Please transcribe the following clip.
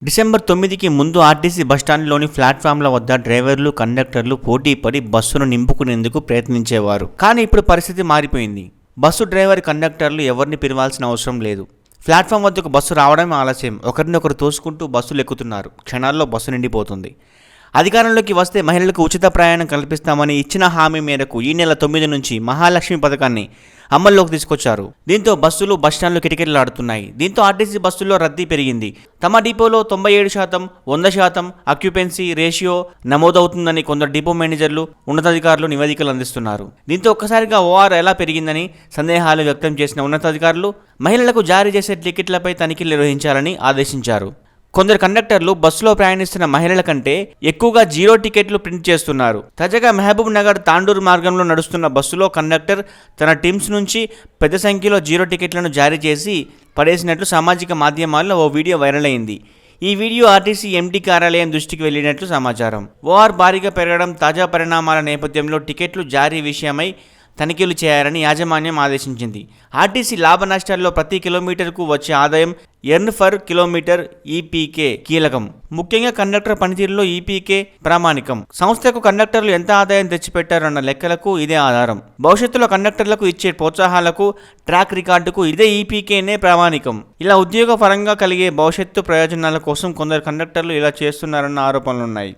December 9కి ముందు RTC బస్టాండ్లోని ప్లాట్ఫామ్ల వద్ద డ్రైవర్లు, కండక్టర్లు పోటీ పడి బస్సును నింపుకునేందుకు ప్రయత్నించేవారు. కానీ ఇప్పుడు పరిస్థితి మారిపోయింది. బస్సు డ్రైవర్, కండక్టర్లు ఎవరిని పిలవాల్సిన అవసరం లేదు. ప్లాట్ఫామ్ వద్దకు బస్సు రావడమే ఆలస్యం. ఒకరినొకరు తోసుకుంటూ బస్సులు ఎక్కుతున్నారు. క్షణాల్లో బస్సు నిండిపోతుంది. అధికారంలోకి వస్తే మహిళలకు ఉచిత ప్రయాణం కల్పిస్తామని ఇచ్చిన హామీ మేరకు ఈ నెల 9 నుంచి మహాలక్ష్మి పథకాన్ని అమల్లోకి తీసుకొచ్చారు. దీంతో బస్సులు, బస్టాండ్లు కిటకిటలాడుతున్నాయి. దీంతో ఆర్టీసీ బస్సుల్లో రద్దీ పెరిగింది. తమ డిపోలో 97%, 100% ఆక్యుపెన్సీ రేషియో నమోదవుతుందని కొందరు డిపో మేనేజర్లు, ఉన్నతాధికారులు నివేదికలు అందిస్తున్నారు. దీంతో ఒక్కసారిగా ఓఆర్ ఎలా పెరిగిందని సందేహాలు వ్యక్తం చేసిన ఉన్నతాధికారులు మహిళలకు జారీ చేసే టికెట్లపై తనిఖీలు నిర్వహించాలని ఆదేశించారు. కొందరు కండక్టర్లు బస్సులో ప్రయాణిస్తున్న మహిళల కంటే ఎక్కువగా జీరో టికెట్లు ప్రింట్ చేస్తున్నారు. తాజాగా మహబూబ్ నగర్ తాండూరు మార్గంలో నడుస్తున్న బస్సులో కండక్టర్ తన టీమ్స్ నుంచి పెద్ద సంఖ్యలో జీరో టికెట్లను జారీ చేసి పడేసినట్లు సామాజిక మాధ్యమాల్లో ఓ వీడియో వైరల్ అయింది. ఈ వీడియో ఆర్టీసీ ఎండీ కార్యాలయం దృష్టికి వెళ్లినట్లు సమాచారం. ఓఆర్ భారీగా పెరగడం, తాజా పరిణామాల నేపథ్యంలో టికెట్లు జారీ విషయమై తనిఖీలు చేయాలని యాజమాన్యం ఆదేశించింది. ఆర్టీసీ లాభ నష్టాల్లో ప్రతి కిలోమీటర్కు వచ్చే ఆదాయం ఎర్న్ ఫర్ కిలోమీటర్ ఈపీకే కీలకం. ముఖ్యంగా కండక్టర్ పనితీరులో ఈపీకే ప్రామాణికం. సంస్థకు కండక్టర్లు ఎంత ఆదాయం తెచ్చిపెట్టారన్న లెక్కలకు ఇదే ఆధారం. భవిష్యత్తులో కండక్టర్లకు ఇచ్చే ప్రోత్సాహాలకు, ట్రాక్ రికార్డుకు ఇదే ఈపీకేనే ప్రామాణికం. ఇలా ఉద్యోగ పరంగా కలిగే భవిష్యత్తు ప్రయోజనాల కోసం కొందరు కండక్టర్లు ఇలా చేస్తున్నారన్న ఆరోపణలున్నాయి.